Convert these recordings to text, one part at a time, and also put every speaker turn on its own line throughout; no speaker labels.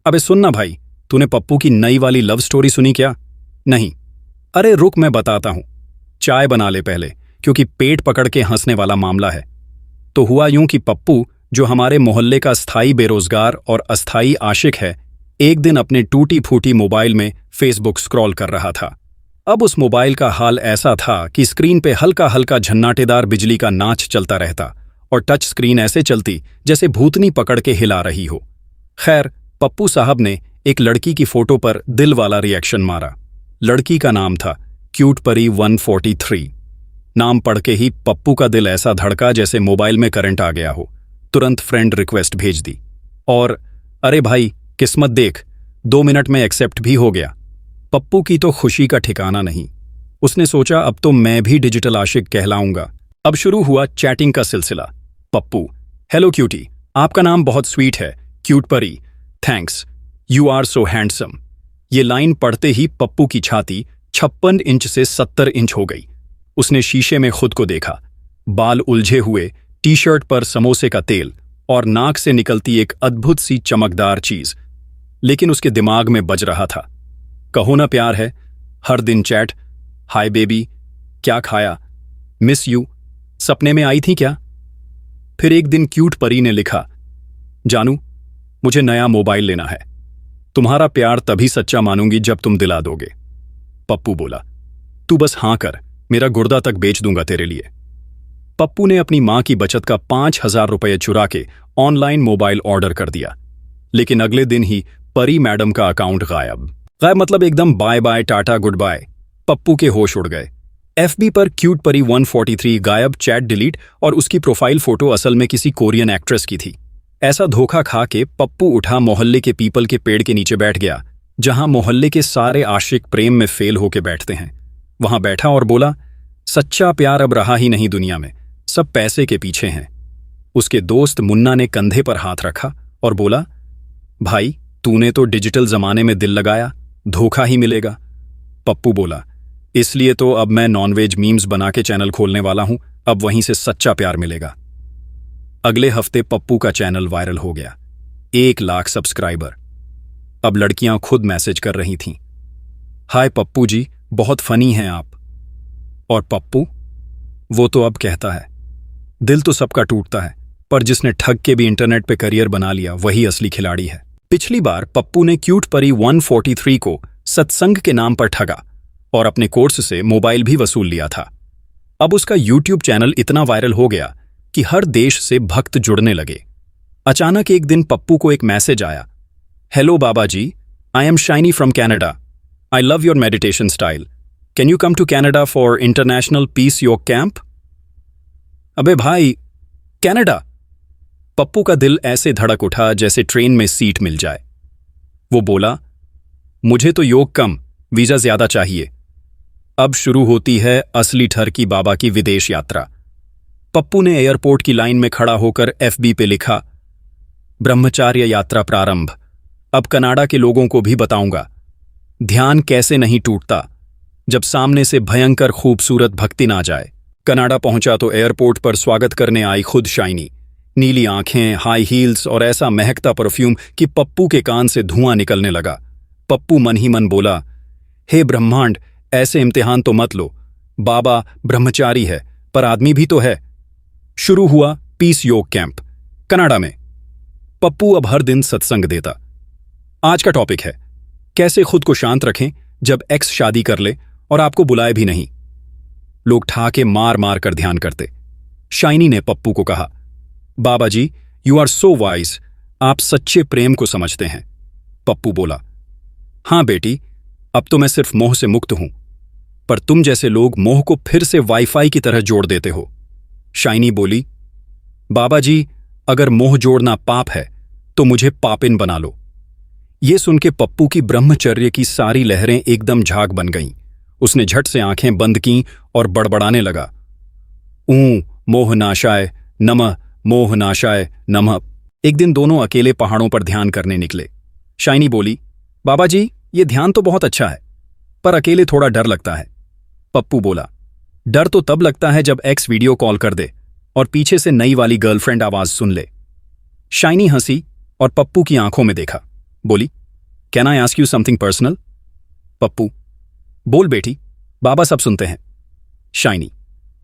अबे सुन ना भाई, तूने पप्पू की नई वाली लव स्टोरी सुनी क्या? नहीं। अरे रुक, मैं बताता हूं। चाय बना ले पहले, क्योंकि पेट पकड़ के हंसने वाला मामला है। तो हुआ यूं कि पप्पू, जो हमारे मोहल्ले का स्थायी बेरोजगार और अस्थायी आशिक है, एक दिन अपने टूटी फूटी मोबाइल में फेसबुक स्क्रॉल कर रहा था। अब उस मोबाइल का हाल ऐसा था कि स्क्रीन पे हल्का हल्का झन्नाटेदार बिजली का नाच चलता रहता और टच स्क्रीन ऐसे चलती जैसे भूतनी पकड़ के हिला रही हो। खैर, पप्पू साहब ने एक लड़की की फोटो पर दिल वाला रिएक्शन मारा। लड़की का नाम था क्यूट परी 143। नाम पढ़ के ही पप्पू का दिल ऐसा धड़का जैसे मोबाइल में करंट आ गया हो। तुरंत फ्रेंड रिक्वेस्ट भेज दी और अरे भाई, किस्मत देख, 2 मिनट में एक्सेप्ट भी हो गया। पप्पू की तो खुशी का ठिकाना नहीं। उसने सोचा अब तो मैं भी डिजिटल आशिक कहलाऊंगा। अब शुरू हुआ चैटिंग का सिलसिला। पप्पू: हेलो क्यूटी, आपका नाम बहुत स्वीट है। क्यूट परी: thanks, you are so handsome. ये लाइन पढ़ते ही पप्पू की छाती 56 इंच से 70 इंच हो गई। उसने शीशे में खुद को देखा। बाल उलझे हुए, टी शर्ट पर समोसे का तेल और नाक से निकलती एक अद्भुत सी चमकदार चीज। लेकिन उसके दिमाग में बज रहा था, कहो ना प्यार है, हर दिन चैट, हाय बेबी, क्या खाया, मिस यू, सपने में आई थी क्या? फिर एक दिन क्यूट परी ने लिखा, जानू, मुझे नया मोबाइल लेना है। तुम्हारा प्यार तभी सच्चा मानूंगी जब तुम दिला दोगे। पप्पू बोला, तू बस हाँ कर, मेरा गुर्दा तक बेच दूंगा तेरे लिए। पप्पू ने अपनी मां की बचत का 5,000 रुपये चुरा के ऑनलाइन मोबाइल ऑर्डर कर दिया। लेकिन अगले दिन ही परी मैडम का अकाउंट गायब मतलब एकदम bye bye tata good bye. Pappu के होश उड़ गए। एफबी पर क्यूट परी 143 गायब, चैट डिलीट और उसकी प्रोफाइल फोटो असल में किसी कोरियन एक्ट्रेस की थी। ऐसा धोखा खा के पप्पू उठा, मोहल्ले के पीपल के पेड़ के नीचे बैठ गया, जहां मोहल्ले के सारे आशिक प्रेम में फेल होके बैठते हैं। वहां बैठा और बोला, सच्चा प्यार अब रहा ही नहीं दुनिया में, सब पैसे के पीछे हैं। उसके दोस्त मुन्ना ने कंधे पर हाथ रखा और बोला, भाई तूने तो डिजिटल जमाने में दिल लगाया, धोखा ही मिलेगा। पप्पू बोला, इसलिए तो अब मैं नॉनवेज मीम्स बना के चैनल खोलने वाला हूं, अब वहीं से सच्चा प्यार मिलेगा। अगले हफ्ते पप्पू का चैनल वायरल हो गया, 1 लाख सब्सक्राइबर। अब लड़कियां खुद मैसेज कर रही थीं, हाय पप्पू जी, बहुत फनी हैं आप। और पप्पू, वो तो अब कहता है, दिल तो सबका टूटता है, पर जिसने ठग के भी इंटरनेट पे करियर बना लिया वही असली खिलाड़ी है। पिछली बार पप्पू ने क्यूट परी 143 को सत्संग के नाम पर ठगा और अपने कोर्स से मोबाइल भी वसूल लिया था। अब उसका यूट्यूब चैनल इतना वायरल हो गया कि हर देश से भक्त जुड़ने लगे। अचानक एक दिन पप्पू को एक मैसेज आया, hello Baba ji, I am Shiny from Canada, I love your meditation style, can you come to Canada for international peace yoga camp? अबे भाई, कनाडा! पप्पू का दिल ऐसे धड़क उठा जैसे ट्रेन में सीट मिल जाए। वो बोला, मुझे तो योग कम, वीजा ज्यादा चाहिए। अब शुरू होती है असली ठरकी बाबा की विदेश यात्रा। पप्पू ने एयरपोर्ट की लाइन में खड़ा होकर एफबी पे लिखा, ब्रह्मचार्य यात्रा प्रारंभ, अब कनाडा के लोगों को भी बताऊंगा ध्यान कैसे नहीं टूटता जब सामने से भयंकर खूबसूरत भक्ति ना जाए। कनाडा पहुंचा तो एयरपोर्ट पर स्वागत करने आई खुद शाइनी। नीली आंखें, हाई हील्स और ऐसा महकता परफ्यूम कि पप्पू के कान से धुआं निकलने लगा। पप्पू मन ही मन बोला, हे ब्रह्मांड, ऐसे इम्तिहान तो मत लो, बाबा ब्रह्मचारी है पर आदमी भी तो है। शुरू हुआ पीस योग कैंप कनाडा में। पप्पू अब हर दिन सत्संग देता। आज का टॉपिक है, कैसे खुद को शांत रखें जब एक्स शादी कर ले और आपको बुलाए भी नहीं। लोग ठाके मार मार कर ध्यान करते। शाइनी ने पप्पू को कहा, बाबा जी, यू आर सो वाइज, आप सच्चे प्रेम को समझते हैं। पप्पू बोला, हां बेटी, अब तो मैं सिर्फ मोह से मुक्त हूं, पर तुम जैसे लोग मोह को फिर से वाईफाई की तरह जोड़ देते हो। शाइनी बोली, बाबा जी, अगर मोह जोड़ना पाप है तो मुझे पापिन बना लो। ये सुन के पप्पू की ब्रह्मचर्य की सारी लहरें एकदम झाग बन गईं। उसने झट से आंखें बंद कीं और बड़बड़ाने लगा, मोह नाशाय नमः, मोह नाशाय नमः। एक दिन दोनों अकेले पहाड़ों पर ध्यान करने निकले। शाइनी बोली, बाबा जी, ये ध्यान तो बहुत अच्छा है, पर अकेले थोड़ा डर लगता है। पप्पू बोला, डर तो तब लगता है जब एक्स वीडियो कॉल कर दे और पीछे से नई वाली गर्लफ्रेंड आवाज सुन ले। शाइनी हंसी और पप्पू की आंखों में देखा। बोली, can I ask you something personal? Pappu, बोल बेटी, बाबा सब सुनते हैं। Shiny,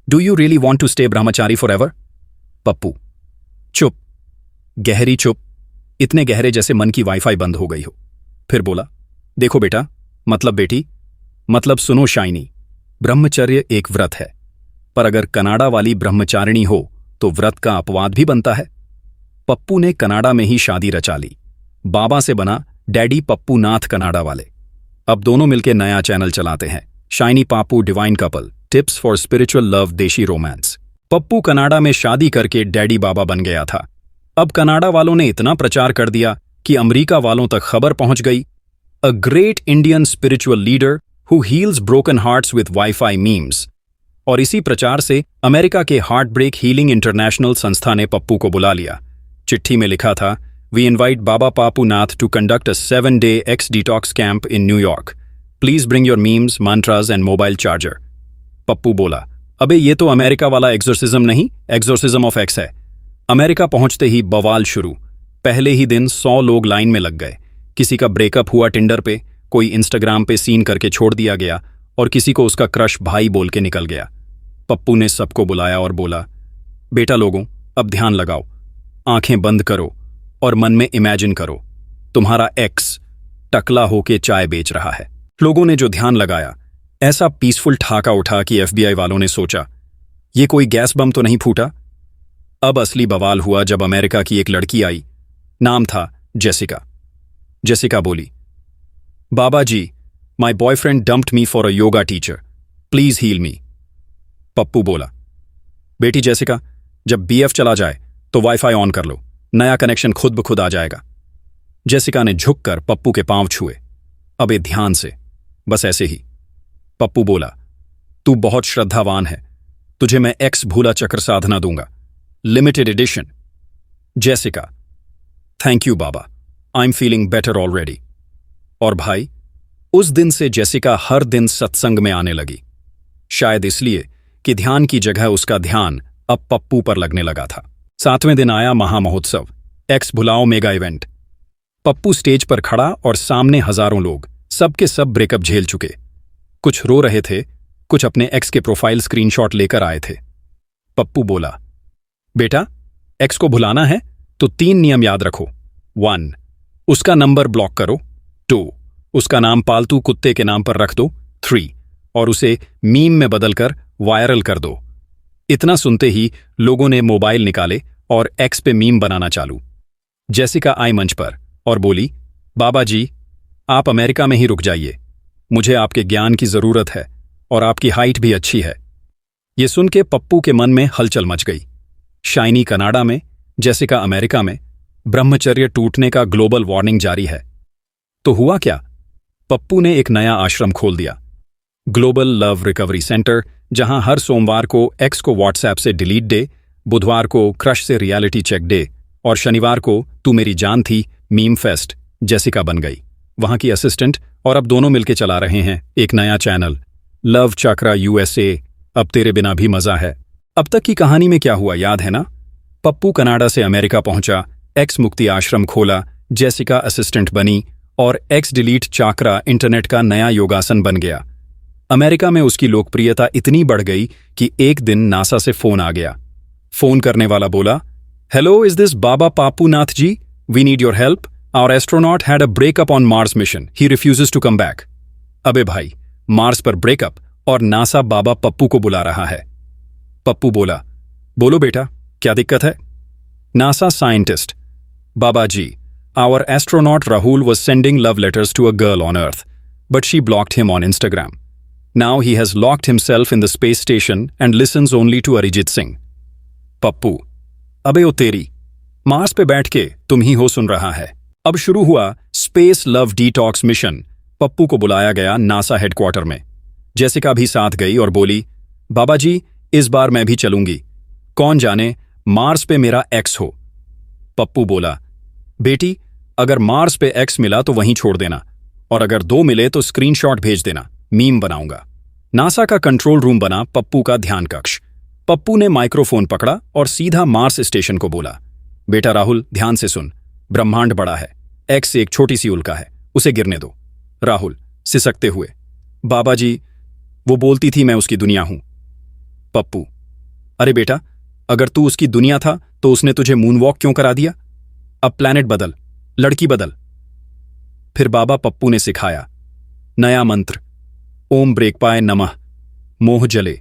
do you really want to stay brahmachari for ever? Pappu, चुप, गहरी चुप, इतने गहरे जैसे मन की वाईफाई बंद हो गई हो। फिर बोला, देखो बेटा, मतलब बेटी, मतलब सुनो शाइनी, ब्रह्मचर्य एक व्रत है, पर अगर कनाडा वाली ब्रह्मचारिणी हो तो व्रत का अपवाद भी बनता है। पप्पू ने कनाडा में ही शादी रचा ली। बाबा से बना डैडी पप्पू नाथ कनाडा वाले। अब दोनों मिलकर नया चैनल चलाते हैं, shiny Papu divine couple, tips for spiritual love, desi romance. Pappu Canada में शादी करके डैडी बाबा बन गया था। अब कनाडा वालों ने इतना प्रचार कर दिया कि अमेरिका वालों तक खबर पहुंच गई, a great Indian spiritual leader who heels broken hearts with wifi memes. और इसी प्रचार से अमेरिका के हार्ट ब्रेक हीलिंग इंटरनेशनल संस्था ने पप्पू को बुला लिया। चिट्ठी में लिखा था, we invite Baba Papu Nath to conduct a 7-day ex detox camp in New York. Please bring your memes, mantras and mobile charger. Pappu बोला, अबे ये तो अमेरिका वाला एक्सोर्सिज्म नहीं, एक्सोर्सिज्म ऑफ एक्स है। अमेरिका पहुंचते ही बवाल शुरू। पहले ही दिन 100 लोग लाइन में लग गए। किसी का ब्रेकअप हुआ टिंडर पे, कोई इंस्टाग्राम पे सीन करके छोड़ दिया गया और किसी को उसका क्रश भाई बोल के निकल गया। पप्पू ने सबको बुलाया और बोला, बेटा लोगों, अब ध्यान लगाओ, आंखें बंद करो और मन में इमेजिन करो तुम्हारा एक्स टकला होके चाय बेच रहा है। लोगों ने जो ध्यान लगाया, ऐसा पीसफुल ठाका उठा कि FBI वालों ने सोचा, ये कोई गैस बम तो नहीं फूटा। अब असली बवाल हुआ जब अमेरिका की एक लड़की आई, नाम था जेसिका। जेसिका बोली, Baba ji, my boyfriend dumped me for a yoga teacher, please heal me. Pappu बोला, बेटी जेसिका, जब BF चला जाए तो वाईफाई ऑन कर लो, नया कनेक्शन खुद ब खुद आ जाएगा। जेसिका ने झुककर पप्पू के पांव छुए। अबे ध्यान से, बस ऐसे ही। पप्पू बोला, तू बहुत श्रद्धावान है, तुझे मैं एक्स भूला चक्र साधना दूंगा, limited edition. Jessica, thank you Baba, I am feeling better already. और भाई, उस दिन से जेसिका हर दिन सत्संग में आने लगी, शायद इसलिए कि ध्यान की जगह उसका ध्यान अब पप्पू पर लगने लगा था। 7वें दिन आया महामहोत्सव, एक्स भुलाओ मेगा इवेंट। पप्पू स्टेज पर खड़ा और सामने हजारों लोग, सबके सब ब्रेकअप झेल चुके। कुछ रो रहे थे, कुछ अपने एक्स के प्रोफाइल स्क्रीनशॉट लेकर आए थे। पप्पू बोला, बेटा, एक्स को भुलाना है तो 3 नियम याद रखो। 1, उसका नंबर ब्लॉक करो। 2, उसका नाम पालतू कुत्ते के नाम पर रख दो। 3, और उसे मीम में बदलकर वायरल कर दो। इतना सुनते ही लोगों ने मोबाइल निकाले और एक्स पे मीम बनाना चालू। जेसिका आई मंच पर और बोली, बाबा जी, आप अमेरिका में ही रुक जाइए, मुझे आपके ज्ञान की जरूरत है और आपकी हाइट भी अच्छी है। ये सुन के पप्पू के मन में हलचल मच गई। शाइनी कनाडा में, जेसिका अमेरिका में, ब्रह्मचर्य टूटने का ग्लोबल वार्निंग जारी है। तो हुआ क्या? पप्पू ने एक नया आश्रम खोल दिया, ग्लोबल लव रिकवरी सेंटर, जहां हर सोमवार को एक्स को व्हाट्सएप से डिलीट डे, बुधवार को क्रश से रियलिटी चेक डे और शनिवार को तू मेरी जान थी मीम फेस्ट। जेसिका बन गई वहां की असिस्टेंट और अब दोनों मिलकर चला रहे हैं एक नया चैनल, लव चक्रा USA। अब तेरे बिना भी मजा है। अब तक की कहानी में क्या हुआ याद है ना? पप्पू कनाडा से अमेरिका पहुंचा, एक्स मुक्ति आश्रम खोला, जेसिका असिस्टेंट बनी और एक्स डिलीट चाकरा इंटरनेट का नया योगासन बन गया। अमेरिका में उसकी लोकप्रियता इतनी बढ़ गई कि एक दिन नासा से फोन आ गया। फोन करने वाला बोला, hello, is this Baba Papu Nath ji? We need your help. Our astronaut had a breakup on Mars mission, he refuses to come back. अबे भाई, मार्स पर ब्रेकअप और नासा बाबा पप्पू को बुला रहा है। पप्पू बोला, बोलो बेटा, क्या दिक्कत है? NASA scientist, Baba ji, our astronaut Rahul was sending love letters to a girl on Earth, but she blocked him on Instagram. Now he has locked himself in the space station and listens only to Arijit Singh. Pappu, अबे ओ तेरी, Mars पे बैठ के तुम ही हो सुन रहा है। अब शुरू हुआ space love detox mission. Pappu को बुलाया गया नासा हेडक्वार्टर में। जेसिका भी साथ गई और बोली, बाबा जी, इस बार मैं भी चलूंगी, कौन जाने मार्स पे मेरा एक्स हो। पप्पू बोला, बेटी, अगर मार्स पे एक्स मिला तो वहीं छोड़ देना, और अगर 2 मिले तो स्क्रीनशॉट भेज देना, मीम बनाऊंगा। नासा का कंट्रोल रूम बना पप्पू का ध्यान कक्ष। पप्पू ने माइक्रोफोन पकड़ा और सीधा मार्स स्टेशन को बोला, बेटा राहुल, ध्यान से सुन, ब्रह्मांड बड़ा है, एक्स एक छोटी सी उल्का है, उसे गिरने दो। राहुल सिसकते हुए, बाबा जी, वो बोलती थी मैं उसकी दुनिया हूं। पप्पू, अरे बेटा, अगर तू उसकी दुनिया था तो उसने तुझे मूनवॉक क्यों करा दिया? अब प्लैनेट बदल, लड़की बदल। फिर बाबा पप्पू ने सिखाया नया मंत्र, ओम ब्रेकपाय नमः, मोह जले,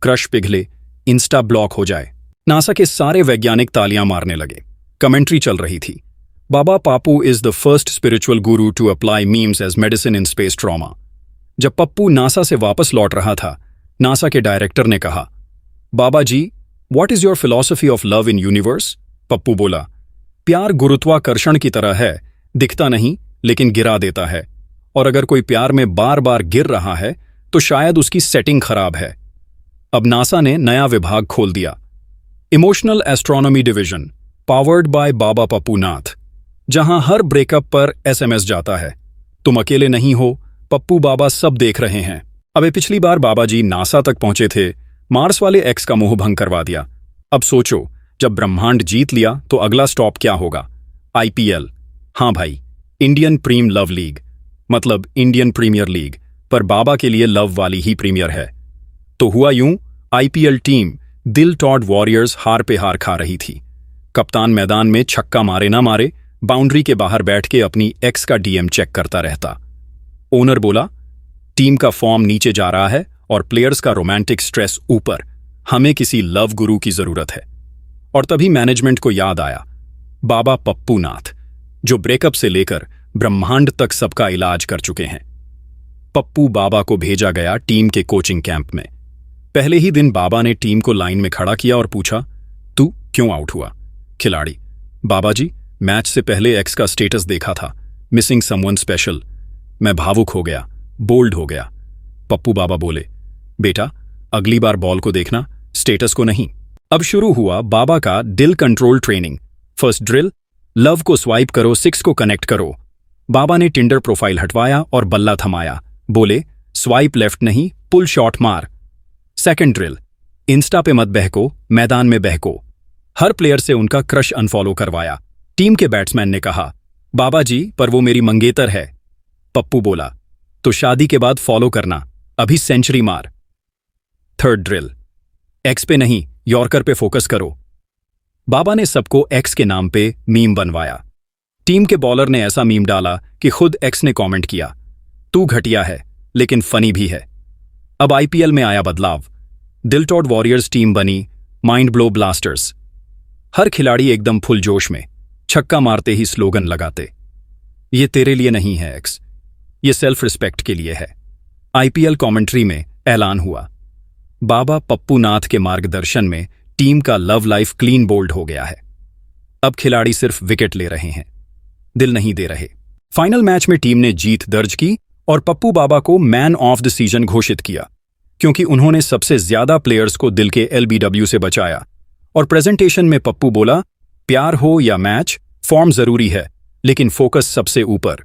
क्रश पिघले, इंस्टा ब्लॉक हो जाए। नासा के सारे वैज्ञानिक तालियां मारने लगे। कमेंट्री चल रही थी, Baba Papu is the first spiritual guru to apply memes as medicine in space trauma. जब पप्पू नासा से वापस लौट रहा था, नासा के डायरेक्टर ने कहा, Baba ji, what is your philosophy of love in universe? Pappu बोला, प्यार गुरुत्वाकर्षण की तरह है, दिखता नहीं लेकिन गिरा देता है, और अगर कोई प्यार में बार बार गिर रहा है तो शायद उसकी सेटिंग खराब है। अब नासा ने नया विभाग खोल दिया, emotional astronomy division, powered by Baba Pappu Nath, जहां हर ब्रेकअप पर एसएमएस जाता है, तुम अकेले नहीं हो, पप्पू बाबा सब देख रहे हैं। अबे पिछली बार बाबा जी नासा तक पहुंचे थे, मार्स वाले एक्स का मोह भंग करवा दिया। अब सोचो, जब ब्रह्मांड जीत लिया तो अगला स्टॉप क्या होगा? आईपीएल। हाँ भाई, इंडियन प्रीम लव लीग, मतलब इंडियन प्रीमियर लीग, पर बाबा के लिए लव वाली ही प्रीमियर है। तो हुआ यूं, आईपीएल टीम दिल टॉड वॉरियर्स हार पे हार खा रही थी। कप्तान मैदान में छक्का मारे ना मारे, बाउंड्री के बाहर बैठ के अपनी एक्स का डीएम चेक करता रहता। ओनर बोला, टीम का फॉर्म नीचे जा रहा है और प्लेयर्स का रोमांटिक स्ट्रेस ऊपर, हमें किसी लव गुरु की जरूरत है। और तभी मैनेजमेंट को याद आया, बाबा पप्पू नाथ, जो ब्रेकअप से लेकर ब्रह्मांड तक सबका इलाज कर चुके हैं। पप्पू बाबा को भेजा गया टीम के कोचिंग कैंप में। पहले ही दिन बाबा ने टीम को लाइन में खड़ा किया और पूछा, तू क्यों आउट हुआ? खिलाड़ी, बाबा जी, मैच से पहले एक्स का स्टेटस देखा था, मिसिंग समवन स्पेशल। मैं भावुक हो गया, बोल्ड हो गया। पप्पू बाबा बोले, बेटा, अगली बार बॉल को देखना, स्टेटस को नहीं। अब शुरू हुआ बाबा का दिल control training. First drill, love को स्वाइप करो, 6 को कनेक्ट करो। बाबा ने टिंडर प्रोफाइल हटवाया और बल्ला थमाया, बोले, स्वाइप लेफ्ट नहीं, पुल शॉट मार। सेकंड ड्रिल, इंस्टा पे मत बहको, मैदान में बहको। हर प्लेयर से उनका क्रश अनफॉलो करवाया। टीम के बैट्समैन ने कहा, बाबा जी, पर वो मेरी मंगेतर है। पप्पू बोला, तो शादी के बाद फॉलो करना, अभी सेंचुरी मार। थर्ड ड्रिल, एक्स पे नहीं, यॉर्कर पे फोकस करो। बाबा ने सबको एक्स के नाम पे मीम बनवाया। टीम के बॉलर ने ऐसा मीम डाला कि खुद एक्स ने कमेंट किया, तू घटिया है लेकिन फनी भी है। अब आईपीएल में आया बदलाव। दिल टॉड वॉरियर्स टीम बनी माइंड ब्लो ब्लास्टर्स। हर खिलाड़ी एकदम फुल जोश में, छक्का मारते ही स्लोगन लगाते, ये तेरे लिए नहीं है एक्स, ये सेल्फ रिस्पेक्ट के लिए है। आईपीएल कमेंट्री में ऐलान हुआ, बाबा पप्पू नाथ के मार्गदर्शन में टीम का लव लाइफ क्लीन बोल्ड हो गया है। अब खिलाड़ी सिर्फ विकेट ले रहे हैं, दिल नहीं दे रहे। फाइनल मैच में टीम ने जीत दर्ज की और पप्पू बाबा को मैन ऑफ द सीजन घोषित किया, क्योंकि उन्होंने सबसे ज्यादा प्लेयर्स को दिल के एलबीडब्ल्यू से बचाया। और प्रेजेंटेशन में पप्पू बोला, प्यार हो या मैच, फॉर्म जरूरी है, लेकिन फोकस सबसे ऊपर।